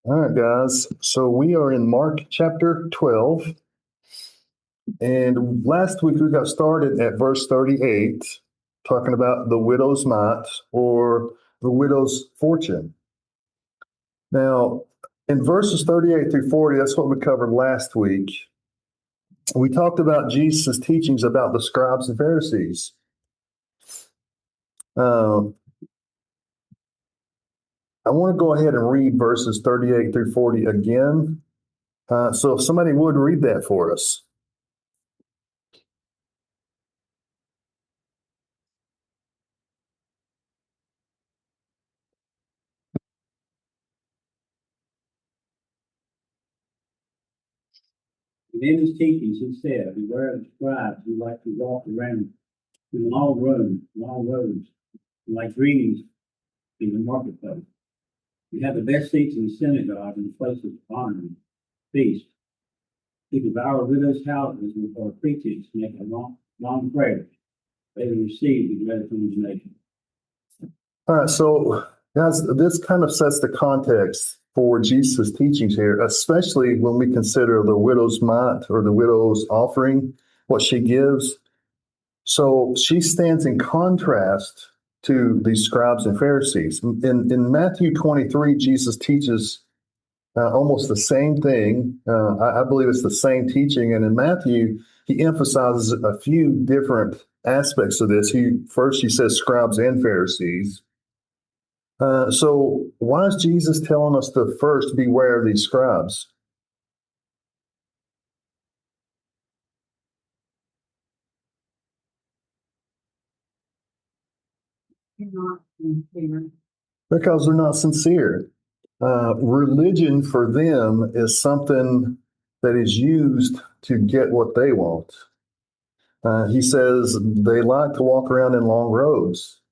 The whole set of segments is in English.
All right, guys. So we are in Mark chapter 12. And last week we got started at verse 38, talking about the widow's mite or the widow's fortune. Now, in verses 38 through 40, that's what we covered last week. We talked about Jesus' teachings about the scribes and Pharisees. I want to go ahead and read verses 38 through 40 again. So if somebody would read that for us. And in his teachings, he said, beware of the scribes who like to walk around in long roads, and like greetings in the marketplace. You have the best seats in the synagogue and the places of honor and feast. He devour widows' houses and for a pretense make a long prayer. They will receive the greater condemnation. All right, so guys, this kind of sets the context for Jesus' teachings here, especially when we consider the widow's mite or the widow's offering, what she gives. So she stands in contrast to these scribes and Pharisees. In Matthew 23, Jesus teaches almost the same thing. I believe it's the same teaching. And in Matthew, he emphasizes a few different aspects of this. He says scribes and Pharisees. So why is Jesus telling us to first beware of these scribes? Because they're not sincere. Religion for them is something that is used to get what they want. He says they like to walk around in long robes.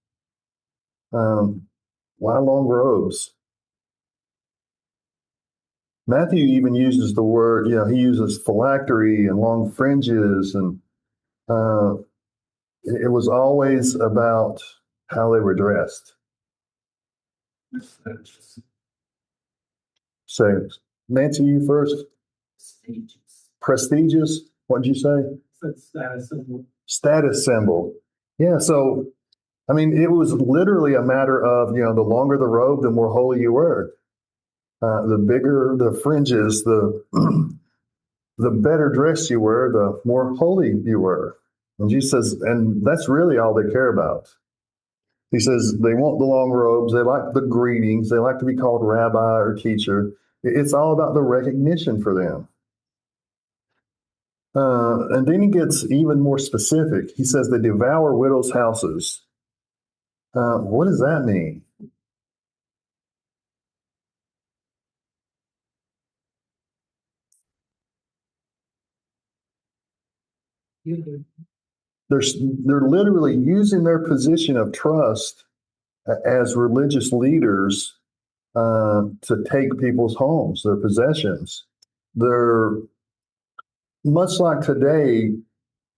Why long robes? Matthew even uses the word, he uses phylactery and long fringes, and uh, it was always about how they were dressed. So, Nancy, you first. Prestigious. What did you say? Status symbol. Status symbol. Yeah. So, I mean, it was literally a matter of, the longer the robe, the more holy you were. The bigger the fringes, the the better dressed you were, the more holy you were. And Jesus says, and that's really all they care about. He says they want the long robes, they like the greetings, they like to be called rabbi or teacher. It's all about the recognition for them. And then he gets even more specific. He says they devour widows' houses. What does that mean? They're literally using their position of trust as religious leaders to take people's homes, their possessions. They're much like today,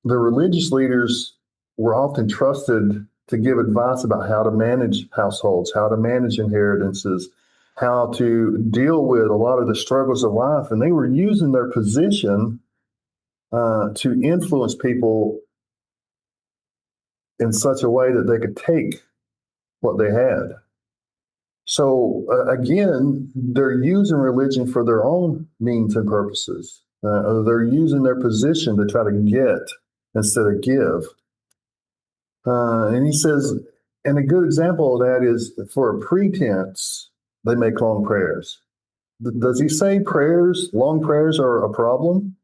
the religious leaders were often trusted to give advice about how to manage households, how to manage inheritances, how to deal with a lot of the struggles of life. And they were using their position to influence people in such a way that they could take what they had. So again, they're using religion for their own means and purposes. They're using their position to try to get instead of give. And he says, and a good example of that is for a pretense, they make long prayers. Does he say long prayers are a problem?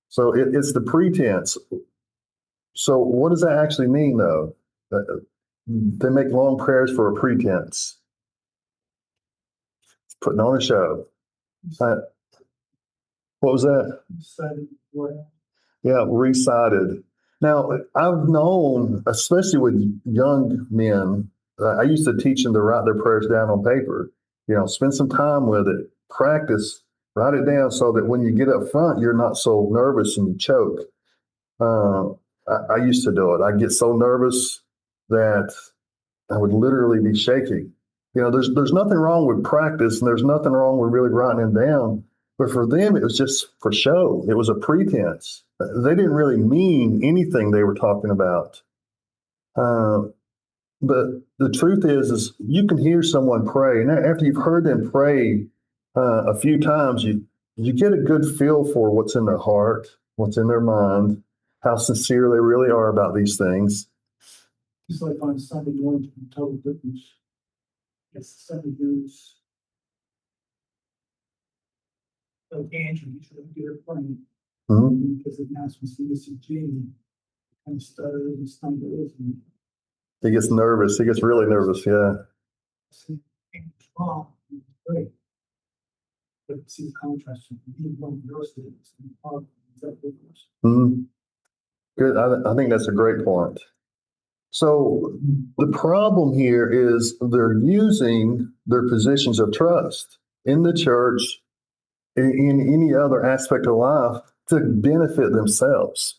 So it's the pretense. So what does that actually mean, though? They make long prayers for a pretense. It's putting on a show. What was that? Yeah, recited. Now, I've known, especially with young men, I used to teach them to write their prayers down on paper. Spend some time with it, practice, write it down so that when you get up front, you're not so nervous and you choke. I used to do it. I get so nervous that I would literally be shaking. There's nothing wrong with practice, and there's nothing wrong with really writing them down. But for them, it was just for show. It was a pretense. They didn't really mean anything they were talking about. Uh, but the truth is you can hear someone pray, and after you've heard them pray a few times, you get a good feel for what's in their heart, what's in their mind, how sincere they really are about these things. It's like on Sunday morning, you told witness. It's Sunday news. So Andrew, you should get her praying. Mm-hmm. Because the announcements to Missy Jamie kind of stutters and stumbles and He gets nervous. He gets really nervous. Yeah. wrong. Great. But see the contrast from being one of your students and part of that witness. Mm-hmm. Good. I think that's a great point. So the problem here is they're using their positions of trust in the church, in any other aspect of life, to benefit themselves.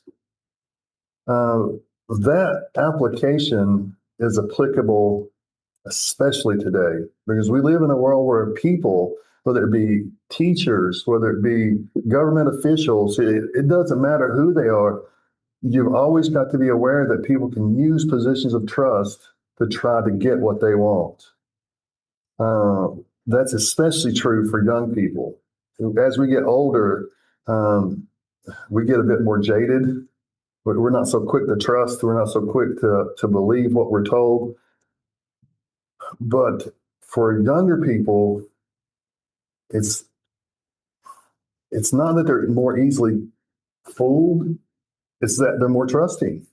That application is applicable especially today, because we live in a world where people, whether it be teachers, whether it be government officials, it doesn't matter who they are. You've always got to be aware that people can use positions of trust to try to get what they want. That's especially true for young people. As we get older, we get a bit more jaded. We're not so quick to trust. We're not so quick to believe what we're told. But for younger people, it's not that they're more easily fooled. It's that they're more trusting.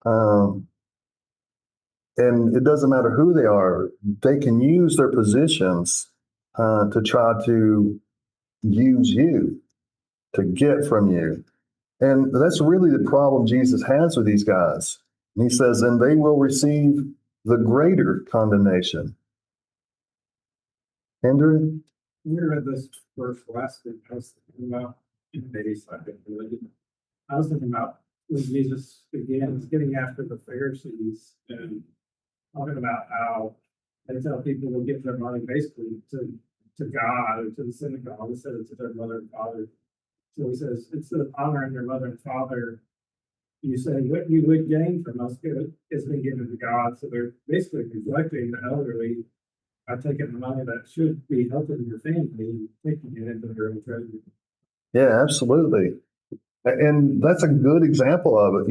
And it doesn't matter who they are. They can use their positions to try to use you, to get from you. And that's really the problem Jesus has with these guys. And he says, and they will receive the greater condemnation. Andrew? We read this verse last week. I was thinking about days. I was thinking about when Jesus begins getting after the Pharisees and talking about how they tell people to give their money basically to God or to the synagogue instead of to their mother and father. So he says, instead of honoring your mother and father, you say what you would gain from us is been given to God. So they're basically reflecting the elderly by taking the money that should be helping your family and taking it into their own treasury. Yeah, absolutely. And that's a good example of it.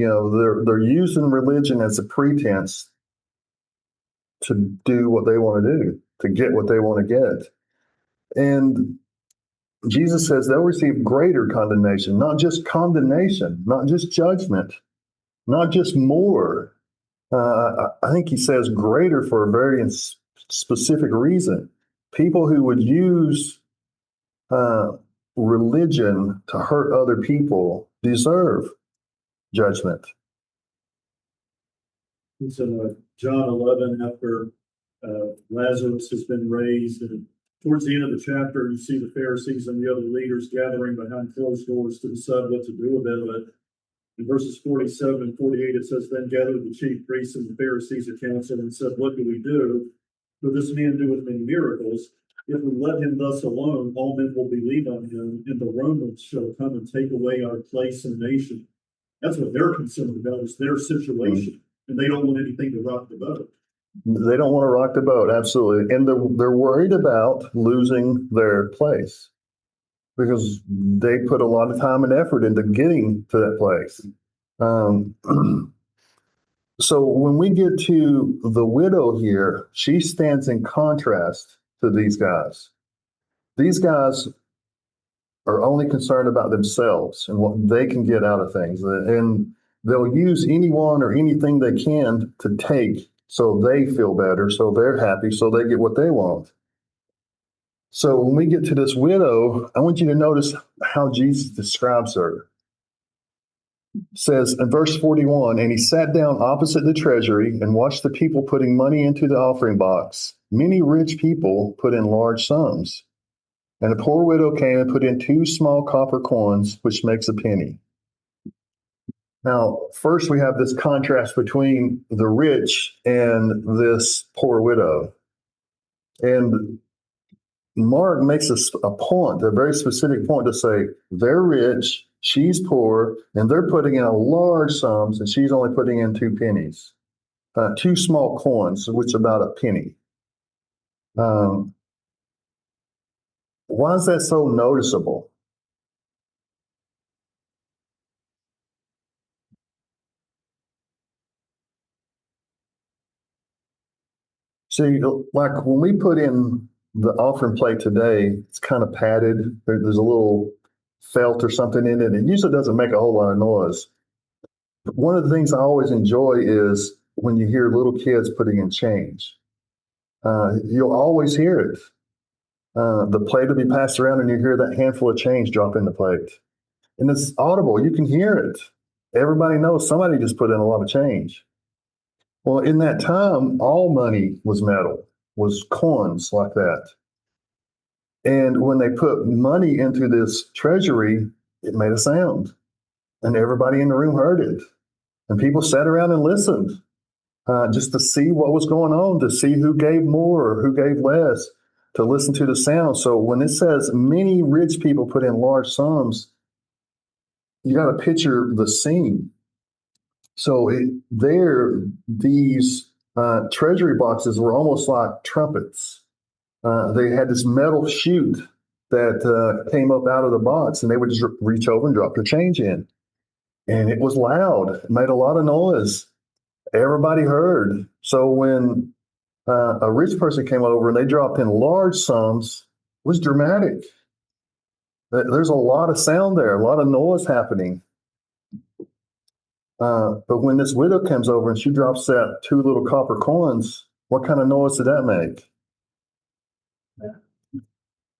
They're using religion as a pretense to do what they want to do, to get what they want to get. And Jesus says they'll receive greater condemnation, not just condemnation, not just judgment, not just more. I think he says greater for a very specific reason. People who would use religion to hurt other people deserve judgment. It's in John 11, after Lazarus has been raised, and towards the end of the chapter, you see the Pharisees and the other leaders gathering behind closed doors to decide what to do about it. In verses 47 and 48, it says, then gathered the chief priests and the Pharisees a council and said, what do we do? For this man doeth many miracles. If we let him thus alone, all men will believe on him, and the Romans shall come and take away our place in the nation. That's what they're concerned about, is their situation. And they don't want anything to rock the boat. They don't want to rock the boat, absolutely. And they're worried about losing their place because they put a lot of time and effort into getting to that place. So when we get to the widow here, she stands in contrast to these guys. These guys are only concerned about themselves and what they can get out of things. And they'll use anyone or anything they can to take so they feel better, so they're happy, so they get what they want. So when we get to this widow, I want you to notice how Jesus describes her. It says in verse 41, and he sat down opposite the treasury and watched the people putting money into the offering box. Many rich people put in large sums. And a poor widow came and put in 2 small copper coins, which makes a penny. Now, first we have this contrast between the rich and this poor widow. And Mark makes a point, a very specific point to say they're rich, she's poor, and they're putting in a large sums, and she's only putting in 2 pennies, 2 small coins, which is about a penny. Um, why is that so noticeable? See, like when we put in the offering plate today, it's kind of padded. There's a little felt or something in it. It usually doesn't make a whole lot of noise. But one of the things I always enjoy is when you hear little kids putting in change. You'll always hear it. The plate will be passed around and you hear that handful of change drop in the plate. And it's audible. You can hear it. Everybody knows somebody just put in a lot of change. Well, in that time, all money was metal, was coins like that. And when they put money into this treasury, it made a sound. And everybody in the room heard it. And people sat around and listened just to see what was going on, to see who gave more or who gave less, to listen to the sound. So when it says many rich people put in large sums, you got to picture the scene. So these treasury boxes were almost like trumpets. They had this metal chute that came up out of the box, and they would just reach over and drop their change in. And it was loud, it made a lot of noise. Everybody heard. So when a rich person came over and they dropped in large sums, it was dramatic. There's a lot of sound there, a lot of noise happening. But when this widow comes over and she drops that 2 little copper coins, what kind of noise did that make?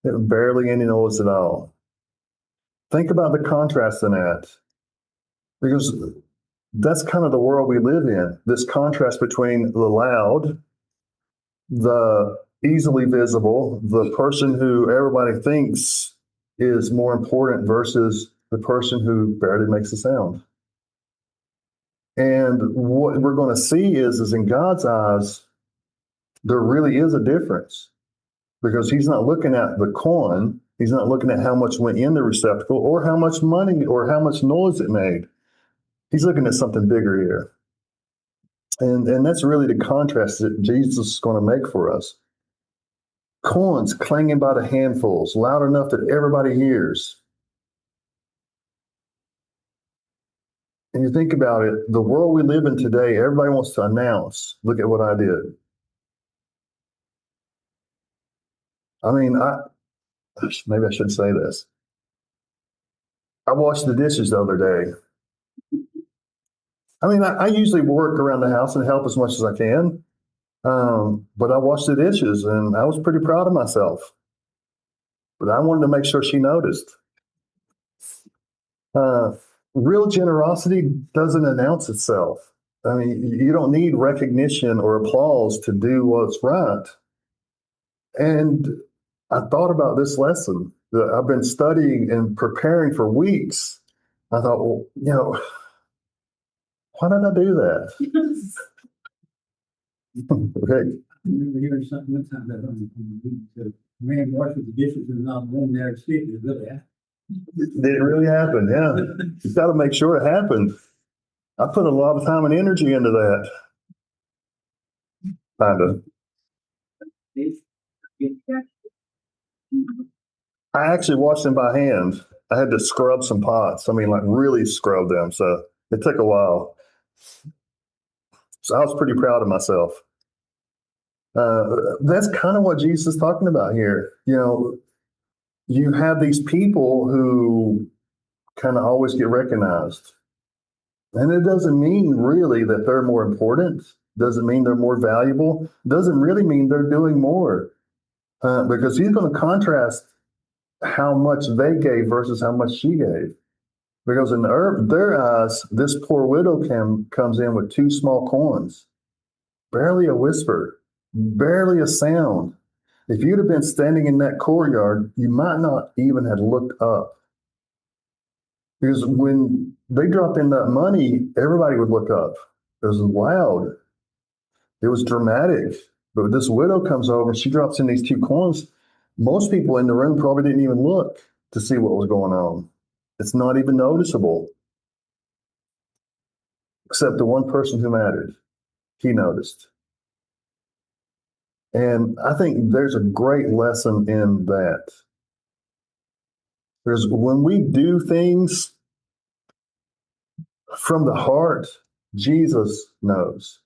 It barely any noise at all. Think about the contrast in that, because that's kind of the world we live in. This contrast between the loud, the easily visible, the person who everybody thinks is more important versus the person who barely makes a sound. And what we're going to see is in God's eyes, there really is a difference, because he's not looking at the coin. He's not looking at how much went in the receptacle or how much money or how much noise it made. He's looking at something bigger here. And that's really the contrast that Jesus is going to make for us. Coins clanging by the handfuls, loud enough that everybody hears. And you think about it, the world we live in today, everybody wants to announce, look at what I did. I mean, maybe I shouldn't say this. I washed the dishes the other day. I mean, I usually work around the house and help as much as I can. But I washed the dishes and I was pretty proud of myself. But I wanted to make sure she noticed. Uh, Real generosity doesn't announce itself. I mean, you don't need recognition or applause to do what's right. And I thought about this lesson that I've been studying and preparing for weeks. I thought, well, why did I do that? Rick, I remember hearing something one time that the man washes the dishes and not one there to stick is really happened. did it really happen? Yeah. You got to make sure it happened. I put a lot of time and energy into that. Kind of. I actually washed them by hand. I had to scrub some pots. I mean, like really scrub them. So it took a while. So I was pretty proud of myself. That's kind of what Jesus is talking about here. You have these people who kind of always get recognized. And it doesn't mean really that they're more important. Doesn't mean they're more valuable. Doesn't really mean they're doing more. Because he's going to contrast how much they gave versus how much she gave. Because in their eyes, this poor widow comes in with 2 small coins, barely a whisper, barely a sound. If you'd have been standing in that courtyard, you might not even have looked up. Because when they dropped in that money, everybody would look up. It was loud. It was dramatic. But this widow comes over and she drops in these 2 coins. Most people in the room probably didn't even look to see what was going on. It's not even noticeable, except the one person who mattered. He noticed. And I think there's a great lesson in that. There's when we do things from the heart, Jesus knows.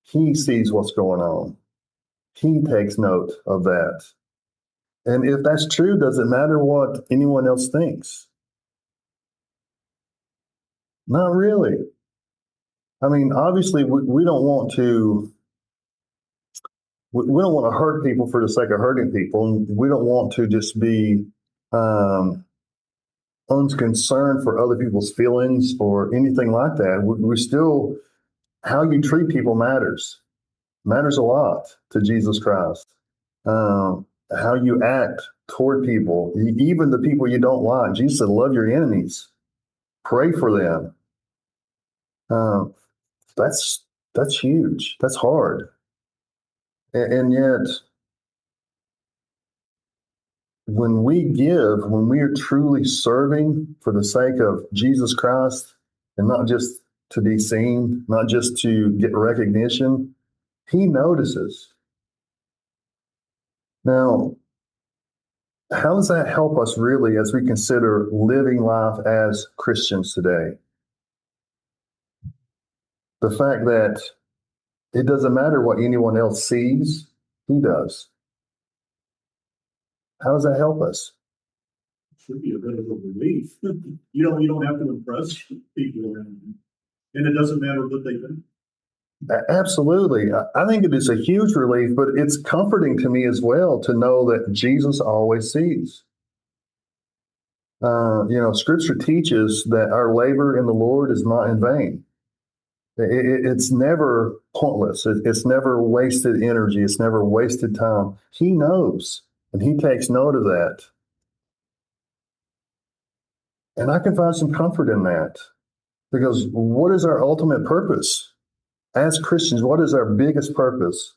He sees what's going on. He takes note of that. And if that's true, does it matter what anyone else thinks? Not really. I mean, obviously, we don't want to. We don't want to hurt people for the sake of hurting people, and we don't want to just be unconcerned for other people's feelings or anything like that. We still, how you treat people matters a lot to Jesus Christ. How you act toward people, even the people you don't like. Jesus said, "Love your enemies, pray for them." Uh, that's that's huge. That's hard, and yet when we are truly serving for the sake of Jesus Christ, and not just to be seen, not just to get recognition, He notices. Now, how does that help us really as we consider living life as Christians today? The fact that it doesn't matter what anyone else sees, He does. How does that help us? Should be a bit of a relief. You don't have to impress people around you. And it doesn't matter what they think. Absolutely. I think it is a huge relief, but it's comforting to me as well to know that Jesus always sees. Scripture teaches that our labor in the Lord is not in vain. It's never pointless. It's never wasted energy. It's never wasted time. He knows, and He takes note of that. And I can find some comfort in that because what is our ultimate purpose? As Christians, what is our biggest purpose?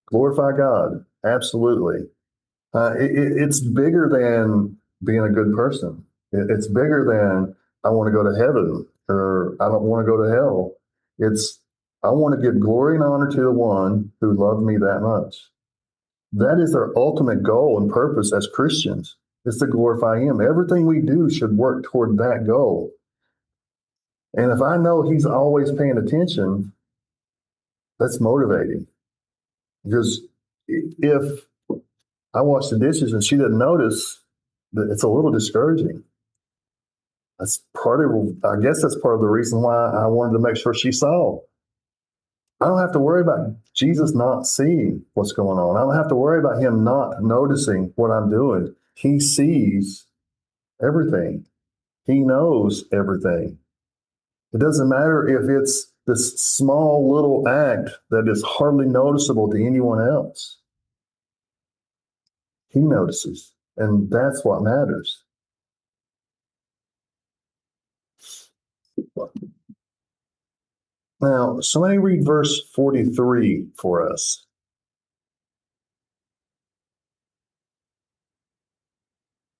Glorify God. Absolutely. It's bigger than being a good person. It's bigger than I want to go to heaven or I don't want to go to hell. It's I want to give glory and honor to the one who loved me that much. That is our ultimate goal and purpose as Christians, is to glorify Him. Everything we do should work toward that goal. And if I know He's always paying attention, that's motivating. Because if I wash the dishes and she didn't notice, it's a little discouraging. I guess that's part of the reason why I wanted to make sure she saw. I don't have to worry about Jesus not seeing what's going on. I don't have to worry about Him not noticing what I'm doing. He sees everything. He knows everything. It doesn't matter if it's this small little act that is hardly noticeable to anyone else. He notices, and that's what matters. Now, somebody read verse 43 for us.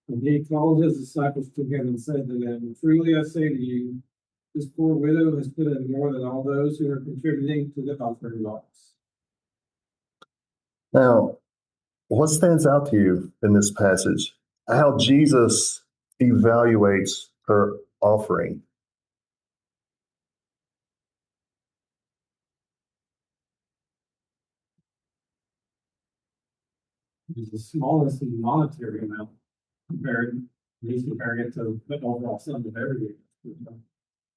And He called His disciples together and said to them, "Truly I say to you, this poor widow has put in more than all those who are contributing to the offering box." Now, what stands out to you in this passage? How Jesus evaluates her offering. It's the smallest monetary amount compared, he's comparing it to the overall sum of everything.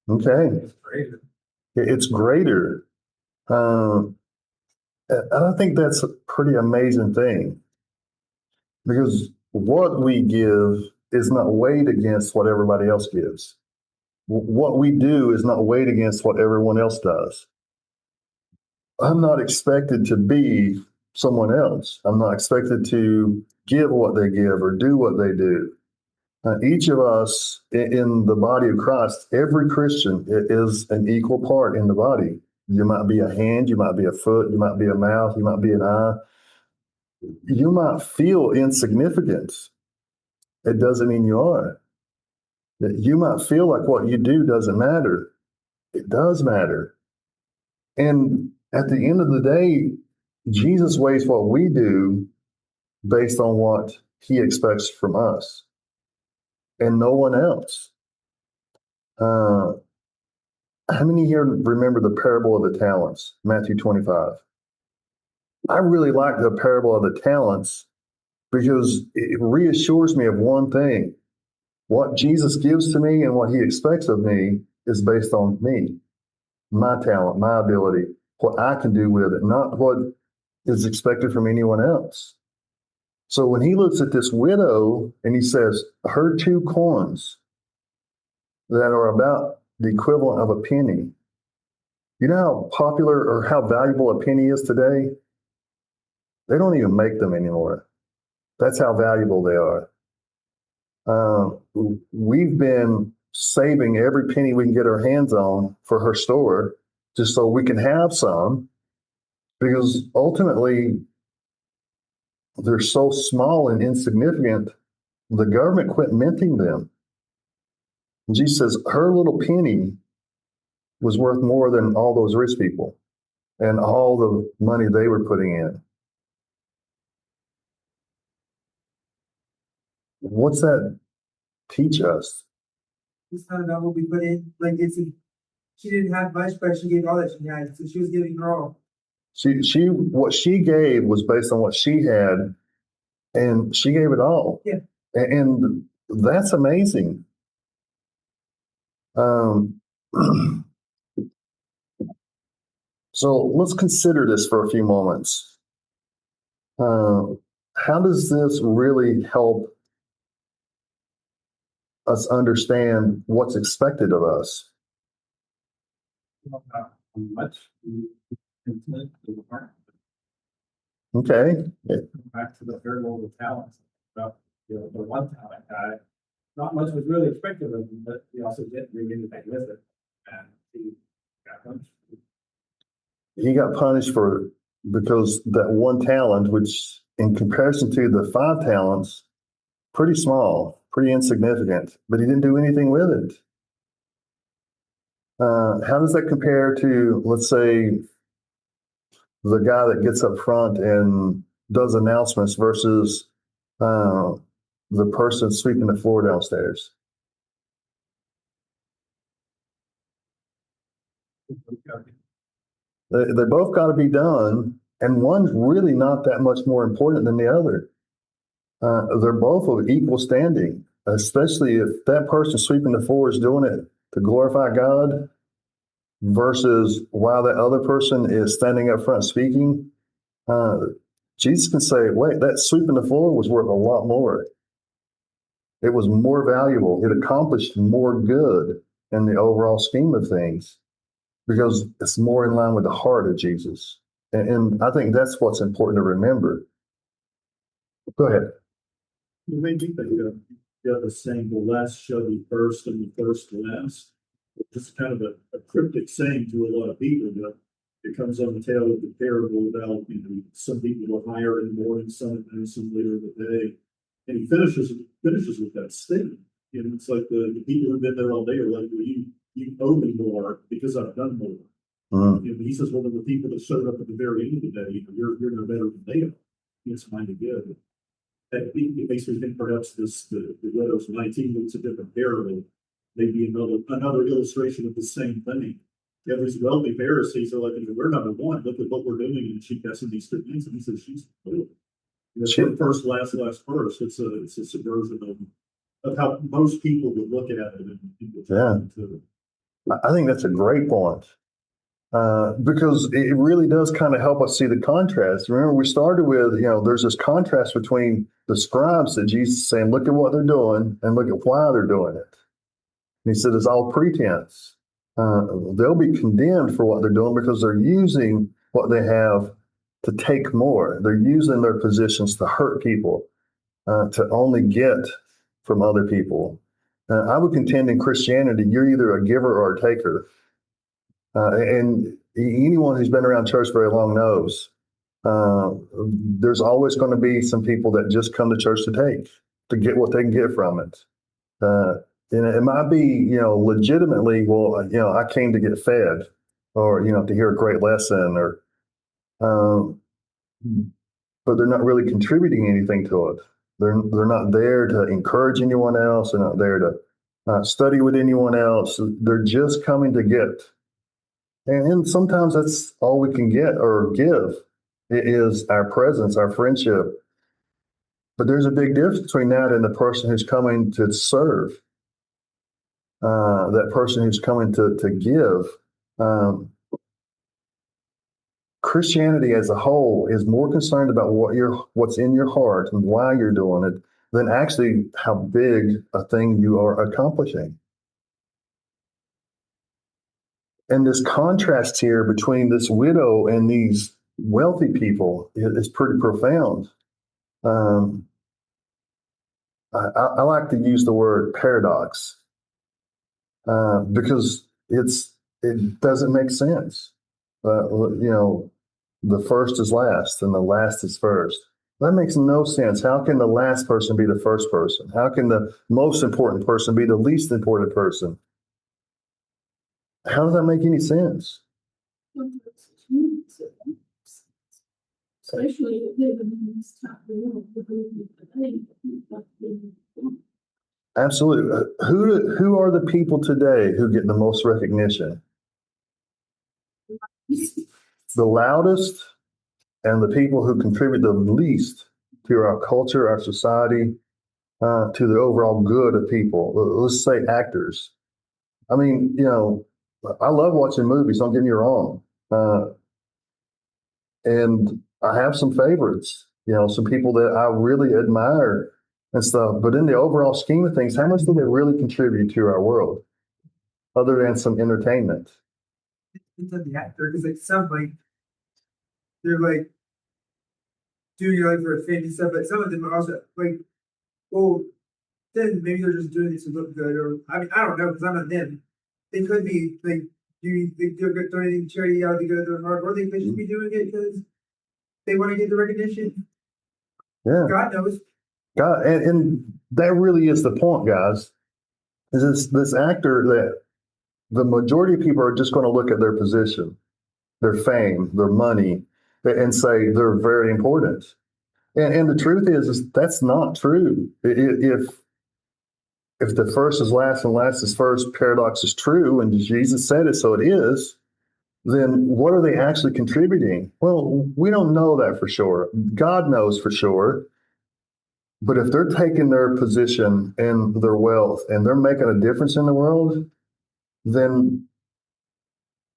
Okay, It's greater. it's greater. And I think that's a pretty amazing thing because what we give is not weighed against what everybody else gives. What we do is not weighed against what everyone else does. I'm not expected to be someone else. I'm not expected to give what they give or do what they do. Each of us in the body of Christ, every Christian is an equal part in the body. You might be a hand, you might be a foot, you might be a mouth, you might be an eye. You might feel insignificant. It doesn't mean you are. You might feel like what you do doesn't matter. It does matter. And at the end of the day, Jesus weighs what we do based on what he expects from us and no one else. How many here remember the parable of the talents, Matthew 25? I really like the parable of the talents because it reassures me of one thing. What Jesus gives to me and what he expects of me is based on me, my talent, my ability, what I can do with it, not what is expected from anyone else. So when he looks at this widow and he says, her 2 coins that are about the equivalent of a penny, you know how popular or how valuable a penny is today? They don't even make them anymore. That's how valuable they are. We've been saving every penny we can get our hands on for her store just so we can have some, because ultimately they're so small and insignificant, the government quit minting them. And Jesus says her little penny was worth more than all those rich people and all the money they were putting in. What's that teach us? It's not about what we put in. Like she didn't have much, but she gave all that she had. So she was giving her all. She what she gave was based on what she had, and she gave it all. Yeah. And that's amazing. So let's consider this for a few moments. How does this really help us understand what's expected of us? Much intimate to the heart. Okay. Back to the parable of the talents, about the 1 talent guy. Not much was really expected of him, but he also didn't bring anything with it, and he got punished. He got punished because that 1 talent, which in comparison to the 5 talents, pretty small, pretty insignificant, but he didn't do anything with it. How does that compare to, let's say, the guy that gets up front and does announcements versus the person sweeping the floor downstairs? They both got to be done, and one's really not that much more important than the other. They're both of equal standing, especially if that person sweeping the floor is doing it to glorify God versus while that other person is standing up front speaking. Jesus can say, wait, that sweeping the floor was worth a lot more. It was more valuable. It accomplished more good in the overall scheme of things because it's more in line with the heart of Jesus. And I think that's what's important to remember. Go ahead. You made me think of the other saying, the last shall be first and the first last. It's kind of a cryptic saying to a lot of people, but it comes on the tail of the parable about, some people are higher in the morning, some at night, some later in the day. And he finishes with that statement. It's like the people who've been there all day are like, well, you owe me more because I've done more. He says, well, the people that showed up at the very end of the day, you're no better than they are. It's mighty good. It makes me think perhaps the widow's 19 looks a different parable, maybe another illustration of the same thing. You have these wealthy Pharisees are like, we're number one, look at what we're doing, and she gets in these good things, and he says, she's good. First, last, first. It's a subversion of how most people would look at it. Yeah. I think that's a great point. Because it really does kind of help us see the contrast. Remember, we started with, there's this contrast between the scribes that Jesus is saying, look at what they're doing and look at why they're doing it. And he said, it's all pretense. They'll be condemned for what they're doing because they're using what they have to take more. They're using their positions to hurt people, to only get from other people. I would contend in Christianity, you're either a giver or a taker. And anyone who's been around church very long knows there's always going to be some people that just come to church to get what they can get from it. And it might be, legitimately, well, I came to get fed or, to hear a great lesson or, um, but they're not really contributing anything to it. They're not there to encourage anyone else. They're not there to study with anyone else. They're just coming to get. And sometimes that's all we can get or give. It is our presence, our friendship. But there's a big difference between that and the person who's coming to serve, that person who's coming to give. Christianity as a whole is more concerned about what's in your heart and why you're doing it than actually how big a thing you are accomplishing. And this contrast here between this widow and these wealthy people is pretty profound. I like to use the word paradox because it doesn't make sense. The first is last and the last is first. That makes no sense. How can the last person be the first person? How can the most important person be the least important person? How does that make any sense? Especially living in this type of world, Absolutely. Who are the people today who get the most recognition? The loudest and the people who contribute the least to our culture, our society, to the overall good of people. Let's say actors. I mean, I love watching movies, don't get me wrong. And I have some favorites, some people that I really admire and stuff. But in the overall scheme of things, how much do they really contribute to our world other than some entertainment? It's on the actor because like some like they're like doing like for a family stuff, but some of them are also like, well, then maybe they're just doing it to look good, or I mean, I don't know because I'm not them. They could be like they're donating charity out to go to their heart, or they could just be doing it because they want to get the recognition. Yeah. God knows. God, and that really is the point, guys. Is this actor that the majority of people are just going to look at their position, their fame, their money, and say they're very important. And the truth is that's not true. If the first is last and last is first paradox is true, and Jesus said it, so it is, then what are they actually contributing? Well, we don't know that for sure. God knows for sure. But if they're taking their position and their wealth and they're making a difference in the world, then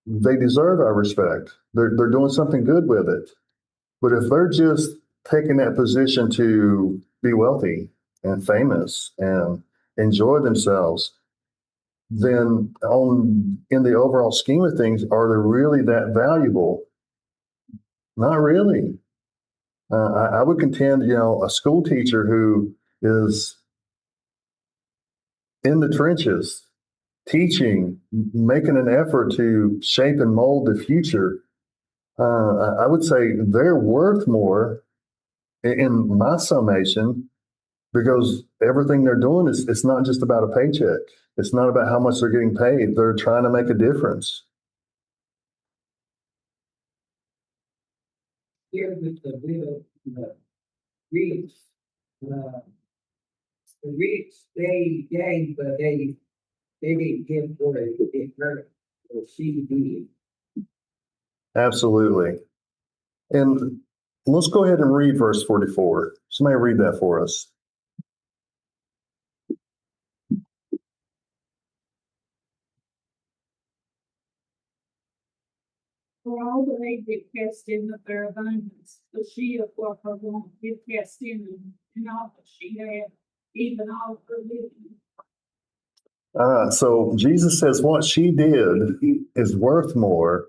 they deserve our respect. They're doing something good with it. But if they're just taking that position to be wealthy and famous and enjoy themselves, then in the overall scheme of things, are they really that valuable? Not really. I would contend, a school teacher who is in the trenches, teaching, making an effort to shape and mold the future, I would say they're worth more in my summation because everything they're doing is it's not just about a paycheck. It's not about how much they're getting paid. They're trying to make a difference. Here with the widow, the rich, uh, the rich, they gave, but they didn't give what it hurt, or she did. Absolutely. And let's go ahead and read verse 44. Somebody read that for us. for all the they did cast in of their abundance, but she of what her want did cast in, and all that she had, even all of her living. So Jesus says what she did is worth more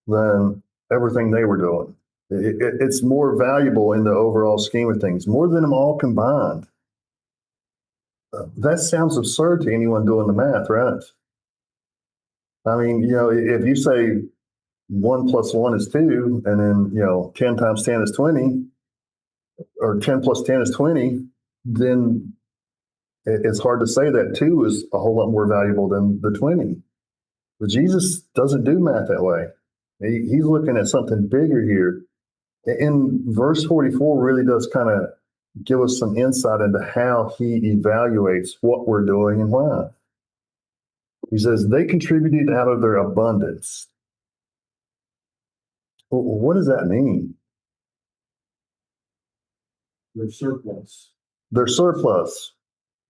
than everything they were doing. It's more valuable in the overall scheme of things, more than them all combined. That sounds absurd to anyone doing the math, right? I mean, if you say 1 + 1 is 2, and then, 10 times 10 is 20, or 10 plus 10 is 20, then it's hard to say that 2 is a whole lot more valuable than the 20. But Jesus doesn't do math that way. He's looking at something bigger here. And verse 44 really does kind of give us some insight into how he evaluates what we're doing and why. He says, they contributed out of their abundance. Well, what does that mean? Their surplus. Their surplus.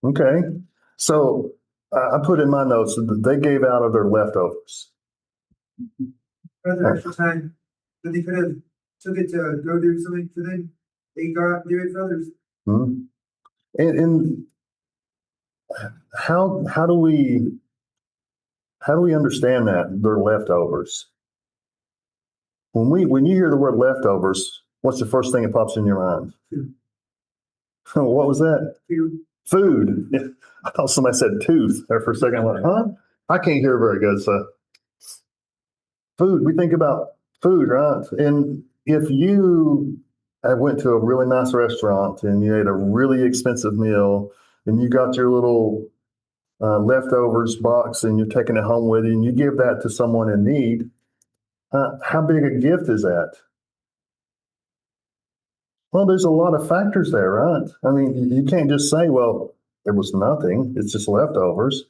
Okay. So I put in my notes that they gave out of their leftovers. For their extra time, that they could have took it to go do something for them, they got do it for others. Hmm. And how do we understand that they're leftovers? When you hear the word leftovers, what's the first thing that pops in your mind? Food. What was that? Food. I thought somebody said tooth there for a second. I'm like, huh? I can't hear very good. So food. We think about food, right? And if you went to a really nice restaurant and you ate a really expensive meal and you got your little leftovers box and you're taking it home with you and you give that to someone in need, how big a gift is that? Well, there's a lot of factors there, right? I mean, you can't just say, well, it was nothing. It's just leftovers.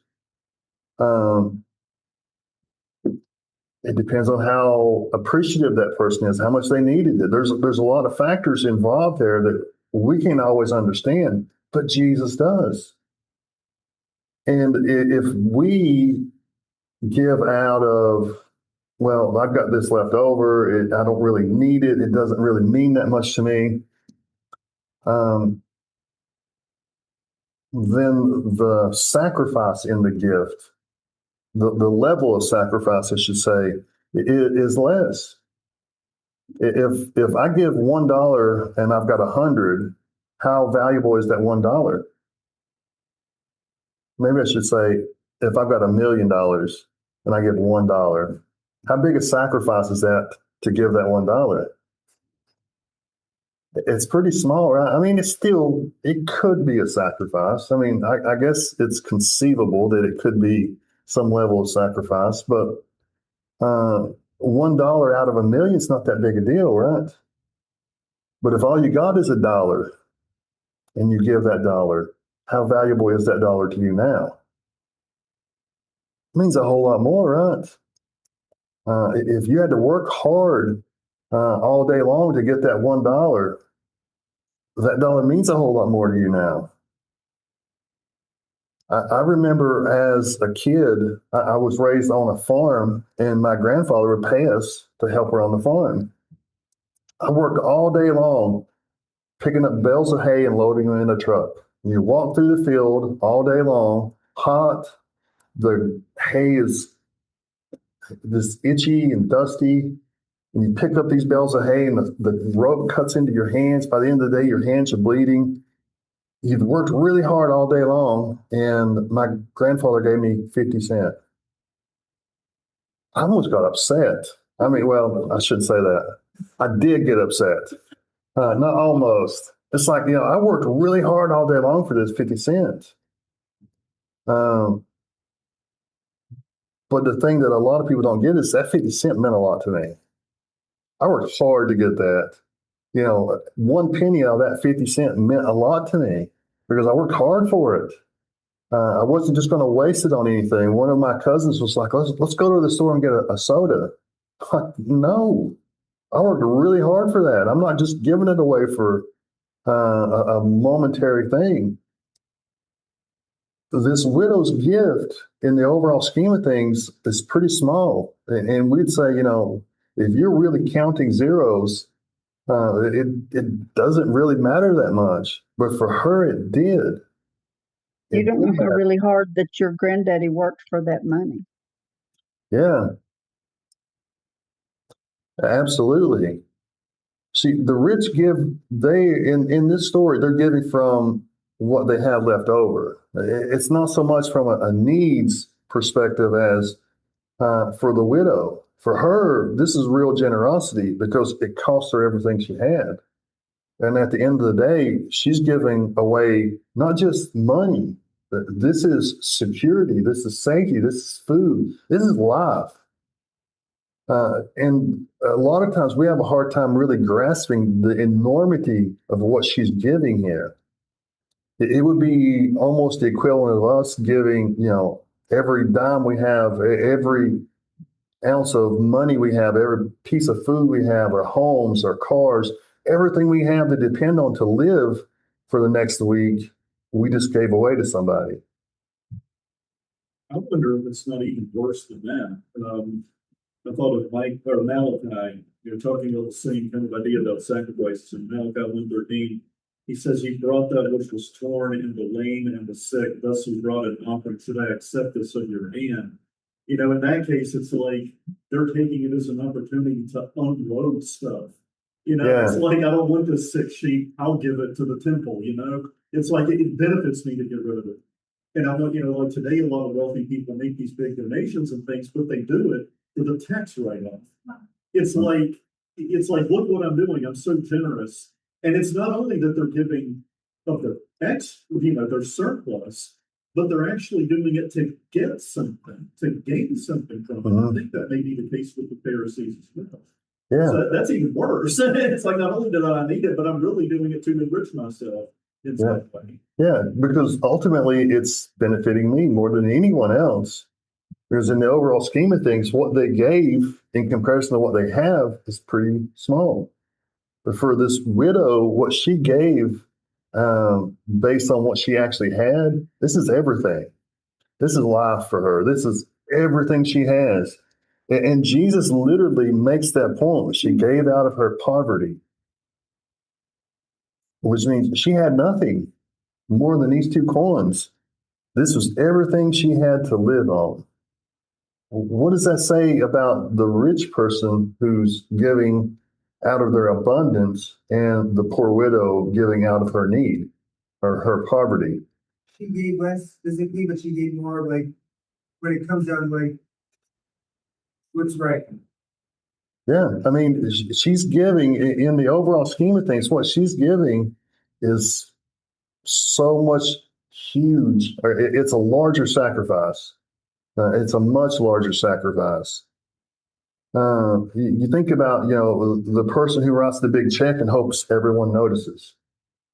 It depends on how appreciative that person is, how much they needed it. There's a lot of factors involved there that we can't always understand, but Jesus does. And if we give out of, well, I've got this left over, I don't really need it, it doesn't really mean that much to me, then the sacrifice in the gift, the level of sacrifice, I should say, is less. If I give $1 and I've got 100, how valuable is that $1? Maybe I should say, if I've got $1 million and I give $1, how big a sacrifice is that to give that $1? It's pretty small, right? I mean, it could be a sacrifice. I mean, I guess it's conceivable that it could be some level of sacrifice, but $1 out of $1 million is not that big a deal, right? But if all you got is $1 and you give that dollar, how valuable is that dollar to you now? It means a whole lot more, right? If you had to work hard all day long to get that $1, that dollar means a whole lot more to you now. I remember as a kid, I was raised on a farm, and my grandfather would pay us to help around the farm. I worked all day long picking up bales of hay and loading them in a truck. You walk through the field all day long, hot. The hay is this itchy and dusty. And you pick up these bales of hay and the rope cuts into your hands. By the end of the day, your hands are bleeding. You've worked really hard all day long, and my grandfather gave me 50 cents. I almost got upset. I mean, well, I shouldn't say that. I did get upset. Not almost. It's like, I worked really hard all day long for this 50 cents. But the thing that a lot of people don't get is that 50 cents meant a lot to me. I worked hard to get that. 1 penny out of that 50 cents meant a lot to me because I worked hard for it. I wasn't just going to waste it on anything. One of my cousins was like, let's go to the store and get a soda. I'm like, no, I worked really hard for that. I'm not just giving it away for a momentary thing. This widow's gift in the overall scheme of things is pretty small. And we'd say, if you're really counting zeros, it doesn't really matter that much. But for her, it did. You don't know how really hard that your granddaddy worked for that money. Yeah, absolutely. See, the rich give, in this story, they're giving from what they have left over. It's not so much from a needs perspective as for the widow. For her, this is real generosity because it cost her everything she had. And at the end of the day, she's giving away not just money, but this is security, this is safety, this is food, this is life. And a lot of times we have a hard time really grasping the enormity of what she's giving here. It would be almost the equivalent of us giving, every dime we have, every ounce of money we have, every piece of food we have, our homes, our cars, everything we have to depend on to live for the next week, we just gave away to somebody. I wonder if it's not even worse than that. I thought of Mike or Malachi, talking about the same kind of idea about sacrifices in Malachi 1:13. He says, "He brought that which was torn and the lame and the sick, thus he brought an offering. Should I accept this of your hand?" In that case, it's like they're taking it as an opportunity to unload stuff. It's like, I don't want this sick sheep, I'll give it to the temple, It's like it benefits me to get rid of it. And I want, like today, a lot of wealthy people make these big donations and things, but they do it for the tax write-off. It's like, look what I'm doing. I'm so generous. And it's not only that they're giving of their their surplus, but they're actually doing it to get something, to gain something from it. I think that may be the case with the Pharisees as well. Yeah. So that's even worse. It's like, not only did I need it, but I'm really doing it to enrich myself in some way. Yeah, because ultimately it's benefiting me more than anyone else. Because in the overall scheme of things, what they gave in comparison to what they have is pretty small. But for this widow, what she gave based on what she actually had, this is everything. This is life for her. This is everything she has. And Jesus literally makes that point. She gave out of her poverty, which means she had nothing more than these 2 coins. This was everything she had to live on. What does that say about the rich person who's giving out of their abundance and the poor widow giving out of her need or her poverty? She gave less physically, but she gave more like when it comes down to like what's right. Yeah, I mean, she's giving in the overall scheme of things, what she's giving is so much huge, or it's a larger sacrifice. It's a much larger sacrifice. You think about, the person who writes the big check and hopes everyone notices.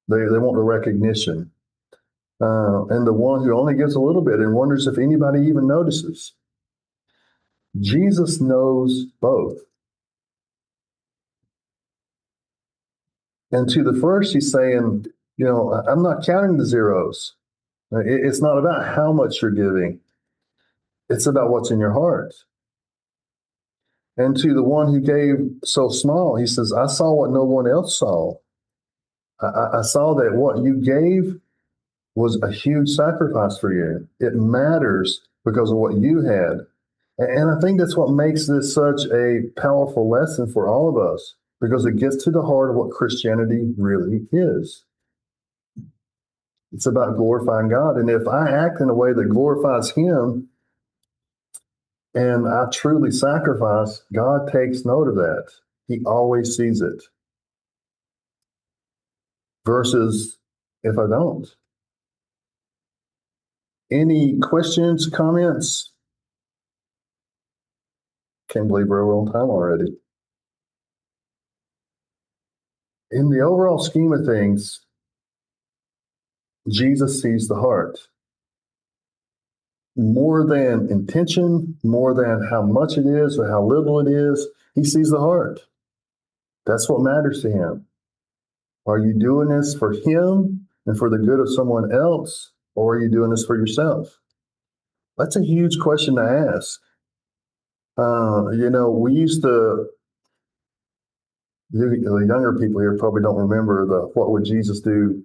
They want the recognition. And the one who only gives a little bit and wonders if anybody even notices. Jesus knows both. And to the first, he's saying, I'm not counting the zeros. It's not about how much you're giving. It's about what's in your heart. And to the one who gave so small, he says, I saw what no one else saw. I saw that what you gave was a huge sacrifice for you. It matters because of what you had. And I think that's what makes this such a powerful lesson for all of us, because it gets to the heart of what Christianity really is. It's about glorifying God. And if I act in a way that glorifies Him and I truly sacrifice, God takes note of that. He always sees it. Versus if I don't. Any questions, comments? Can't believe we're on time already. In the overall scheme of things, Jesus sees the heart. More than intention, more than how much it is or how little it is, He sees the heart. That's what matters to Him. Are you doing this for Him and for the good of someone else, or are you doing this for yourself? That's a huge question to ask. We used to, the younger people here probably don't remember the what would Jesus do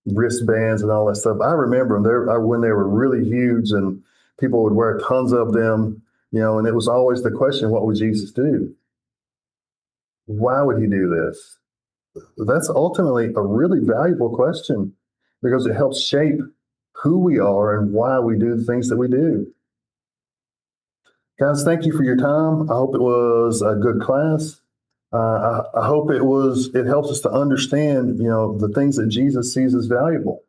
wristbands and all that stuff. I remember them when they were really huge and people would wear tons of them, and it was always the question, what would Jesus do? Why would he do this? That's ultimately a really valuable question because it helps shape who we are and why we do the things that we do. Guys, thank you for your time. I hope it was a good class. I hope it helps us to understand, the things that Jesus sees as valuable.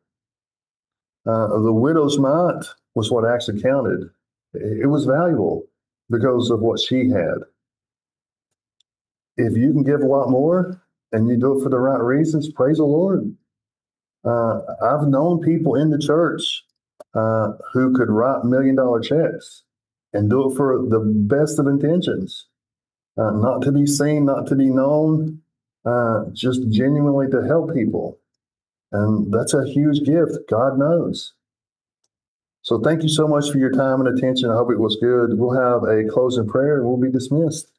The widow's mite was what actually counted. It was valuable because of what she had. If you can give a lot more and you do it for the right reasons, praise the Lord. I've known people in the church who could write $1 million checks and do it for the best of intentions, not to be seen, not to be known, just genuinely to help people. And that's a huge gift. God knows. So thank you so much for your time and attention. I hope it was good. We'll have a closing prayer and we'll be dismissed.